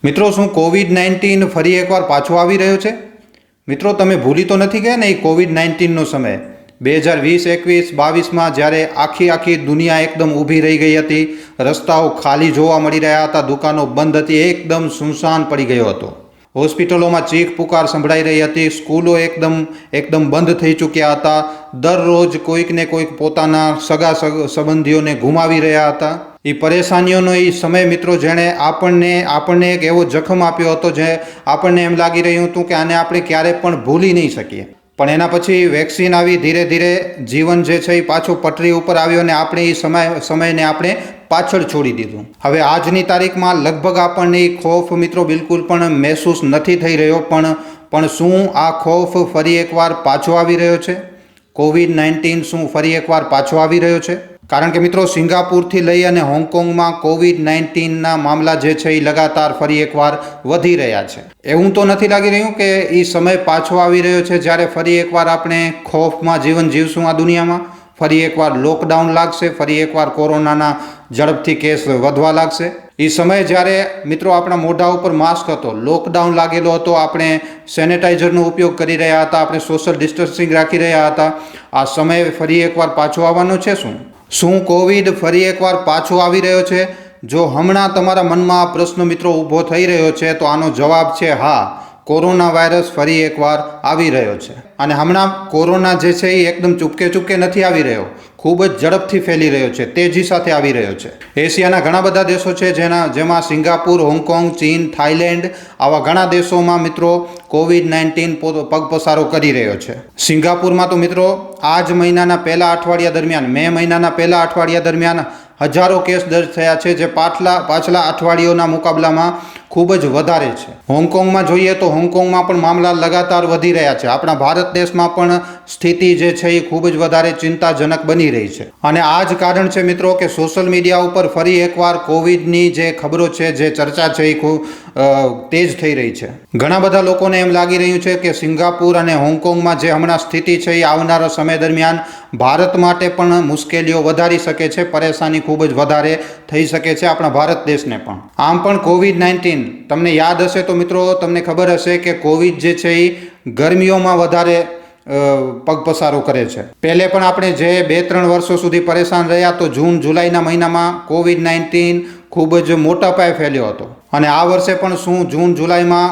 મિત્રો, શું કોવિડ-19 ફરી એકવાર પાછો આવી રહ્યો છે? મિત્રો, તમે ભૂલી તો નથી ગયા ને એ કોવિડ-19નો સમય 2020, 21, 22માં જ્યારે આખી દુનિયા એકદમ ઊભી રહી ગઈ હતી, રસ્તાઓ ખાલી જોવા મળી રહ્યા હતા, દુકાનો બંધ હતી, એકદમ સુનસાન પડી ગયો હતો. હોસ્પિટલોમાં ચીખ પુકાર સંભળાઈ રહી હતી, સ્કૂલો એકદમ બંધ થઈ ચૂક્યા હતા. દરરોજ કોઈક ને કોઈક પોતાના સગા સંબંધીઓને ગુમાવી રહ્યા હતા. એ પરેશાનીઓનો એ સમય મિત્રો જેણે આપણને એક એવો જખમ આપ્યો હતો જે આપણને એમ લાગી રહ્યું હતું કે આને આપણે ક્યારે પણ ભૂલી નહીં શકીએ. પણ એના પછી વેક્સિન આવી, ધીરે ધીરે જીવન જે છે એ પાછું પટરી ઉપર આવ્યો અને આપણે એ સમયને આપણે પાછળ છોડી દીધું. હવે આજની તારીખમાં લગભગ આપણને એ ખોફ મિત્રો બિલકુલ પણ મહેસૂસ નથી થઈ રહ્યો. પણ શું આ ખોફ ફરી એકવાર પાછો આવી રહ્યો છે? કોવિડ-19 શું ફરી એકવાર પાછો આવી રહ્યો છે? કારણ કે મિત્રો, સિંગાપુરથી લઈ અને હોંગકોંગમાં કોવિડ-19ના મામલા જે છે એ લગાતાર ફરી એકવાર વધી રહ્યા છે. એવું તો નથી લાગી રહ્યું કે એ સમય પાછો આવી રહ્યો છે જ્યારે ફરી એકવાર આપણે ખોફમાં જીવન જીવશું આ દુનિયામાં? ફરી એકવાર લોકડાઉન લાગશે, ફરી એકવાર કોરોનાના ઝડપથી કેસ વધવા લાગશે. એ સમય જ્યારે મિત્રો આપણા મોઢા ઉપર માસ્ક હતો, લોકડાઉન લાગેલો હતો, આપણે સેનેટાઈઝરનો ઉપયોગ કરી રહ્યા હતા, આપણે સોશિયલ ડિસ્ટન્સિંગ રાખી રહ્યા હતા. આ સમય ફરી એકવાર પાછો આવવાનો છે શું કોવિડ ફરી એકવાર પાછો આવી રહ્યો છે? જો હમણાં તમારા મનમાં આ પ્રશ્ન મિત્રો ઊભો થઈ રહ્યો છે તો આનો જવાબ છે હા. કોરોના વાયરસ ફરી એકવાર આવી રહ્યો છે. અને હમણાં કોરોના જે છે એ એકદમ ચૂપકે નથી આવી રહ્યો, ખૂબ જ ઝડપથી ફેલી રહ્યો છે, તેજી સાથે આવી રહ્યો છે. એશિયાના ઘણા બધા દેશો છે જેમાં સિંગાપુર, હોંગકોંગ, ચીન, થાઈલેન્ડ આવા ઘણા દેશોમાં મિત્રો કોવિડ-19 પગપસારો કરી રહ્યો છે. સિંગાપુરમાં તો મિત્રો આ જ મહિનાના પહેલા અઠવાડિયા દરમિયાન, મે મહિનાના પહેલા અઠવાડિયા દરમિયાન હજારો કેસ દર્જ થયા છે, જે પાછલા અઠવાડિયાના મુકાબલામાં ખૂબ જ વધારે છે. હોંગકોંગમાં જોઈએ તો હોંગકોંગમાં પણ મામલા લગાતાર વધી રહ્યા છે. આપણા ભારત દેશમાં પણ સ્થિતિ જે છે એ ખૂબ જ વધારે ચિંતાજનક બની રહી છે. અને આ જ કારણ છે મિત્રો કે સોશિયલ મીડિયા ઉપર ફરી એકવાર કોવિડની જે ખબરો છે, જે ચર્ચા છે એ ખૂબ તેજ થઈ રહી છે. ઘણા બધા લોકોને એમ લાગી રહ્યું છે કે સિંગાપુર અને હોંગકોંગમાં જે હમણાં સ્થિતિ છે એ આવનારા સમય દરમિયાન ભારત માટે પણ મુશ્કેલીઓ વધારી શકે છે, પરેશાની ખૂબ જ વધારે થઈ શકે છે આપણા ભારત દેશને પણ. આમ પણ કોવિડ-19 તમને યાદ હશે તો મિત્રો, તમને ખબર હશે કે કોવિડ જે છે એ ગરમીઓમાં વધારે પગપસારો કરે છે. પહેલે પણ આપણે જે 2-3 વર્ષો સુધી પરેશાન રહ્યા તો જૂન જુલાઈના મહિનામાં કોવિડ-19 ખૂબ જ મોટા પાયે ફેલ્યો હતો. અને આ વર્ષે પણ શું જૂન જુલાઈમાં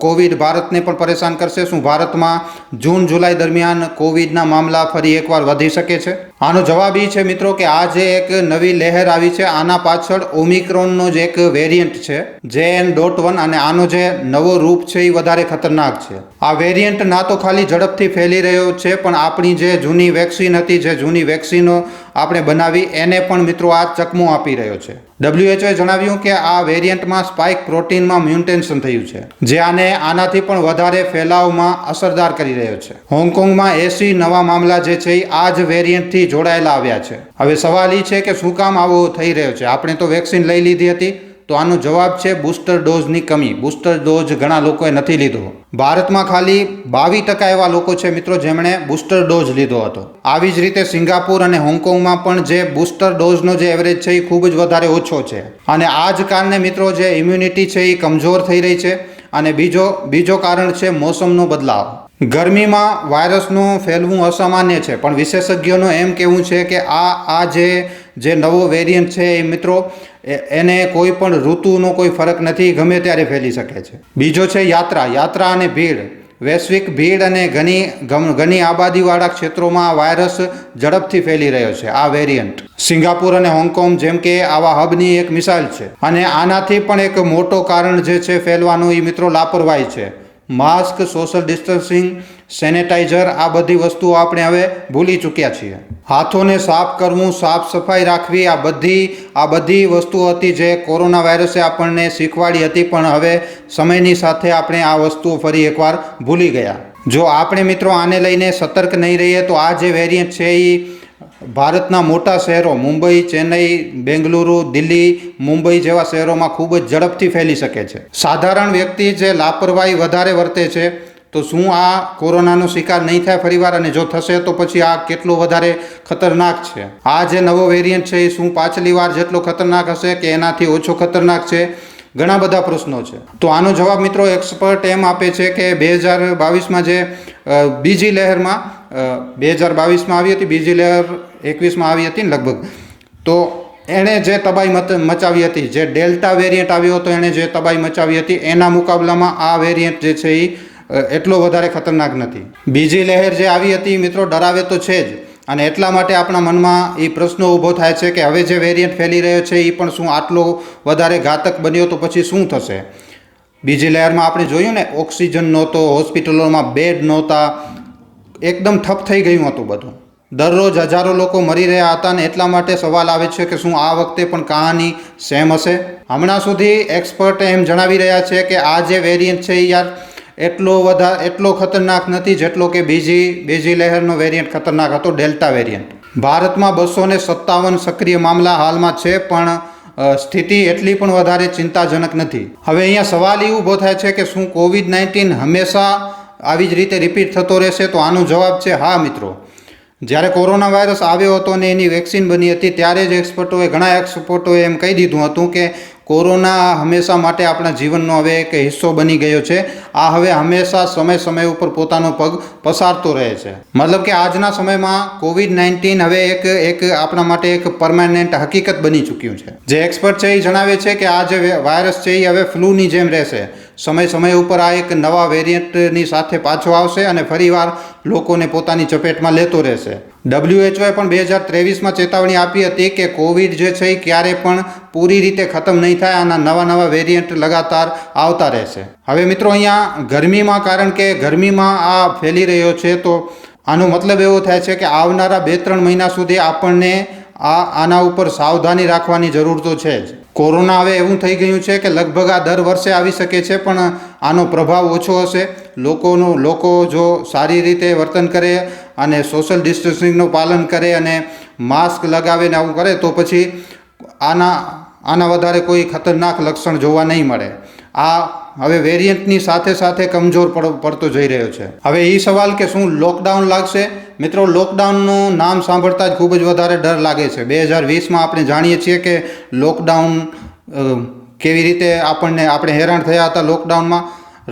કોવિડ ભારતને પણ પરેશાન કરશે? શું ભારતમાં જૂન જુલાઈ દરમિયાન કોવિડના મામલા ફરી એકવાર વધી શકે છે? આનો જવાબ એ છે મિત્રો કે આ જે એક નવી લહેર આવી છે, આના પાછળ ઓમિક્રોનનો જ એક વેરિયન્ટ છે, JN.1, અને આનો જે નવો રૂપ છે એ વધારે ખતરનાક છે. આ વેરિયન્ટ ના તો ખાલી ઝડપથી ફેલી રહ્યો છે, પણ આપણી જે જૂની વેક્સિન હતી, જે જૂની વેક્સિનો આપણે બનાવી, એને પણ મિત્રો આ ચકમો આપી રહ્યો છે. WHOએ જણાવ્યું કે આ વેરિયન્ટમાં સ્પાઇક પ્રોટીનમાં મ્યુટેશન થયું છે, જે આનાથી પણ વધારે ફેલાવમાં અસરદાર કરી રહ્યો છે. હોંગકોંગમાં 80 નવા મામલા જે છે એ આ જ વેરિયન્ટથી જોડાયેલા આવ્યા છે. હવે સવાલ એ છે કે શું કામ આવો થઈ રહ્યો છે? આપણે તો વેક્સિન લઈ લીધી હતી. તો આનો જવાબ છે બૂસ્ટર ડોઝની કમી. બૂસ્ટર ડોઝ ઘણા લોકોએ નથી લીધો. ભારતમાં ખાલી 22% એવા લોકો છે મિત્રો જેમણે બૂસ્ટર ડોઝ લીધો હતો. આવી જ રીતે સિંગાપુર અને હોંગકોંગમાં પણ જે બૂસ્ટર ડોઝનો જે એવરેજ છે એ ખૂબ જ વધારે ઓછો છે. અને આ જ કારણે મિત્રો જે ઇમ્યુનિટી છે એ કમજોર થઈ રહી છે. અને બીજો કારણ છે મોસમનો બદલાવ. ગરમીમાં વાયરસનું ફેલવું અસામાન્ય છે, પણ વિશેષજ્ઞોનું એમ કહેવું છે કે આ જે નવો વેરિયન્ટ છે એ મિત્રો એને કોઈ પણ ઋતુનો કોઈ ફરક નથી, ગમે ત્યારે ફેલી શકે છે. બીજો છે યાત્રા અને ભીડ. વૈશ્વિક ભીડ અને ઘણી આબાદીવાળા ક્ષેત્રોમાં આ વાયરસ ઝડપથી ફેલી રહ્યો છે. આ વેરિયન્ટ સિંગાપુર અને હોંગકોંગ જેમ કે આવા હબની એક મિસાલ છે. અને આનાથી પણ એક મોટો કારણ જે છે ફેલવાનું એ મિત્રો લાપરવાહી છે. માસ્ક, સોશિયલ ડિસ્ટન્સિંગ, સેનેટાઈઝર, આ બધી વસ્તુઓ આપણે હવે ભૂલી ચૂક્યા છીએ. હાથોને સાફ કરવું, સાફ સફાઈ રાખવી, આ બધી વસ્તુઓ હતી જે કોરોના વાયરસે આપણને શીખવાડી હતી, પણ હવે સમયની સાથે આપણે આ વસ્તુઓ ફરી એકવાર ભૂલી ગયા. જો આપણે મિત્રો આને લઈને સતર્ક નહીં રહીએ તો આ જે વેરિયન્ટ છે એ ભારતના મોટા શહેરો મુંબઈ, ચેન્નઈ, બેંગલુરુ, દિલ્હી, મુંબઈ જેવા શહેરોમાં ખૂબ જ ઝડપથી ફેલી શકે છે. સાધારણ વ્યક્તિ જે લાપરવાહી વધારે વર્તે છે તો શું આ કોરોનાનો શિકાર નહીં થાય ફરીવાર? અને જો થશે તો પછી આ કેટલો વધારે ખતરનાક છે? આ જે નવો વેરિયન્ટ છે એ શું પાછલી વાર જેટલો ખતરનાક હશે કે એનાથી ઓછો ખતરનાક છે? ઘણા બધા પ્રશ્નો છે. તો આનો જવાબ મિત્રો એક્સપર્ટ એમ આપે છે કે 2022માં જે બીજી લહેરમાં 2022માં આવી હતી, બીજી લહેર 21માં આવી હતી ને લગભગ, તો એણે જે તબાહી મચાવી હતી, જે ડેલ્ટા વેરિયન્ટ આવ્યો હતો એણે જે તબાહી મચાવી હતી, એના મુકાબલામાં આ વેરિયન્ટ જે છે એ એટલો વધારે ખતરનાક નથી. બીજી લહેર જે આવી હતી મિત્રો ડરાવે તો છે જ, અને એટલા માટે આપણા મનમાં એ પ્રશ્નો ઊભો થાય છે કે હવે જે વેરિયન્ટ ફેલી રહ્યો છે એ પણ શું આટલો વધારે ઘાતક બન્યો તો પછી શું થશે. બીજી લહેરમાં આપણે જોયું ને, ઓક્સિજન નહોતો, હોસ્પિટલોમાં બેડ નહોતા, એકદમ ઠપ થઈ ગયું હતું બધું. દરરોજ હજારો લોકો મરી રહ્યા હતા, ને એટલા માટે સવાલ આવે છે કે શું આ વખતે પણ કહાની સેમ હશે. હમણાં સુધી એક્સપર્ટ એમ જણાવી રહ્યા છે કે આ જે વેરિયન્ટ છે યાર એટલો ખતરનાક નથી જેટલો કે બીજી લહેરનો વેરિયન્ટ ખતરનાક હતો, ડેલ્ટા વેરિયન્ટ. ભારતમાં 257 સક્રિય મામલા હાલમાં છે, પણ સ્થિતિ એટલી પણ વધારે ચિંતાજનક નથી. હવે અહીંયા સવાલ એ ઊભો થાય છે કે શું COVID-19 હંમેશા આવી જ રીતે રિપીટ થતો રહેશે? તો આનો જવાબ છે હા મિત્રો. જ્યારે કોરોના વાયરસ આવ્યો હતો અને એની વેક્સિન બની હતી ત્યારે જ ઘણા એક્સપર્ટોએ એમ કહી દીધું હતું કે કોરોના હંમેશા માટે આપણા જીવનનો હવે એક હિસ્સો બની ગયો છે. આ હવે હંમેશા સમય ઉપર પોતાનો પગ પસારતો રહે છે. મતલબ કે આજના સમયમાં COVID-19 હવે એક આપણા માટે એક પરમાનન્ટ હકીકત બની ચૂક્યું છે. જે એક્સપર્ટ છે એ જણાવે છે કે આ જે વાયરસ છે એ હવે ફ્લૂની જેમ રહેશે. સમય ઉપર આ એક નવા વેરિયન્ટની સાથે પાછો આવશે અને ફરીવાર લોકોને પોતાની ચપેટમાં લેતો રહેશે. WHOએ પણ 2023માં ચેતવણી આપી હતી કે કોવિડ જે છે એ ક્યારે પણ પૂરી રીતે ખતમ નહીં થાય, આના નવા વેરિયન્ટ લગાતાર આવતા રહેશે. હવે મિત્રો અહીંયા ગરમીમાં, કારણ કે ગરમીમાં આ ફેલી રહ્યો છે, તો આનો મતલબ એવો થાય છે કે આવનારા 2-3 મહિના સુધી આપણને આના ઉપર સાવધાની રાખવાની જરૂર તો છે જ. કોરોના હવે એવું થઈ ગયું છે કે લગભગ આ દર વર્ષે આવી શકે છે, પણ આનો પ્રભાવ ઓછો હશે. લોકો જો સારી રીતે વર્તન કરે અને સોશિયલ ડિસ્ટન્સિંગનું પાલન કરે અને માસ્ક લગાવે ને આવું કરે તો પછી આના વધારે કોઈ ખતરનાક લક્ષણ જોવા નહીં મળે. આ હવે વેરિયન્ટની સાથે કમજોર પડતો જઈ રહ્યો છે. હવે એ સવાલ કે શું લોકડાઉન લાગશે? મિત્રો, લોકડાઉનનું નામ સાંભળતા જ ખૂબ જ વધારે ડર લાગે છે. 2020માં આપણે જાણીએ છીએ કે લોકડાઉન કેવી રીતે આપણે હેરાન થયા હતા. લોકડાઉનમાં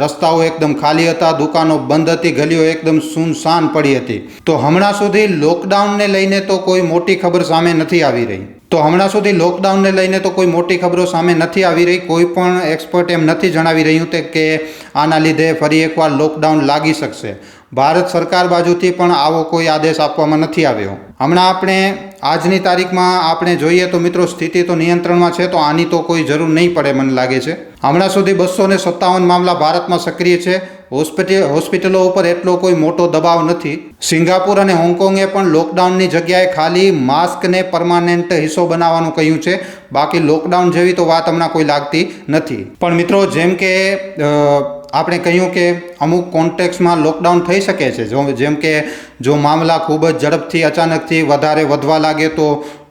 રસ્તાઓ એકદમ ખાલી હતા, દુકાનો બંધ હતી, ગલીઓ એકદમ સુનસાન પડી હતી. તો હમણાં સુધી લોકડાઉનને લઈને તો કોઈ મોટી ખબર સામે નથી આવી રહી. કોઈ પણ એક્સપર્ટ એમ નથી જણાવી રહ્યું કે આના લીધે ફરી એકવાર લોકડાઉન લાગી શકશે. ભારત સરકાર બાજુથી પણ આવો કોઈ આદેશ આપવામાં નથી આવ્યો. હમણાં આજની તારીખમાં આપણે જોઈએ તો મિત્રો સ્થિતિ તો નિયંત્રણમાં છે, તો આની તો કોઈ જરૂર નહીં પડે મને લાગે છે. હમણાં સુધી 257 મામલા ભારતમાં સક્રિય છે. હોસ્પિટલો ઉપર એટલો કોઈ મોટો દબાવ નથી. સિંગાપુર અને હોંગકોંગે પણ લોકડાઉનની જગ્યાએ ખાલી માસ્કને પરમાનન્ટ હિસ્સો બનાવવાનું કહ્યું છે. બાકી લોકડાઉન જેવી તો વાત હમણાં કોઈ લાગતી નથી. પણ મિત્રો, જેમ કે આપણે કહ્યું કે અમુક કોન્ટેક્સમાં લોકડાઉન થઈ શકે છે. જેમ કે જો મામલા ખૂબ જ ઝડપથી અચાનકથી વધારે વધવા લાગે તો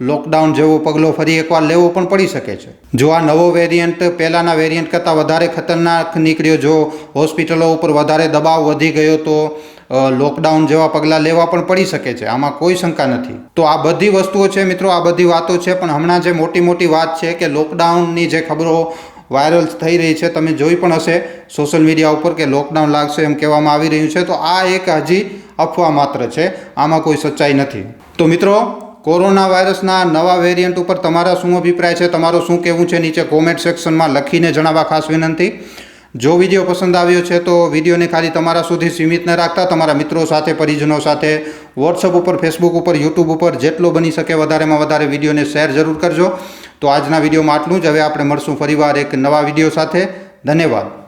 લોકડાઉન જેવો પગલો ફરી એકવાર લેવો પણ પડી શકે છે. જો આ નવો વેરિયન્ટ પહેલાંના વેરિયન્ટ કરતાં વધારે ખતરનાક નીકળ્યો, જો હોસ્પિટલો ઉપર વધારે દબાવ વધી ગયો તો લોકડાઉન જેવા પગલાં લેવા પણ પડી શકે છે. આમાં કોઈ શંકા નથી. તો આ બધી વસ્તુઓ છે મિત્રો, આ બધી વાતો છે. પણ હમણાં જે મોટી વાત છે કે લોકડાઉનની જે ખબરો વાયરલ થઈ રહી છે, તમે જોઈ પણ હશે સોશિયલ મીડિયા ઉપર કે લોકડાઉન લાગશે એમ કહેવામાં આવી રહ્યું છે. તો આ એક હજી અફવા માત્ર છે, આમાં કોઈ સચ્ચાઈ નથી. તો મિત્રો, કોરોના વાયરસના નવા વેરિયન્ટ ઉપર તમારા શું અભિપ્રાય છે, તમારું શું કહેવું છે, નીચે કોમેન્ટ સેક્શનમાં લખીને જણાવવા ખાસ વિનંતી. જો વિડીયો પસંદ આવ્યો છે તો વિડીયોને ખાલી તમારા સુધી સીમિત ન રાખતા તમારા મિત્રો સાથે, પરિજનો સાથે, વોટ્સઅપ ઉપર, ફેસબુક ઉપર, યુટ્યુબ ઉપર જેટલો બની શકે વધારેમાં વધારે વિડીયોને શેર જરૂર કરજો. તો આજના વિડીયોમાં આટલું જ. હવે આપણે મળશું ફરીવાર એક નવા વિડીયો સાથે. ધન્યવાદ.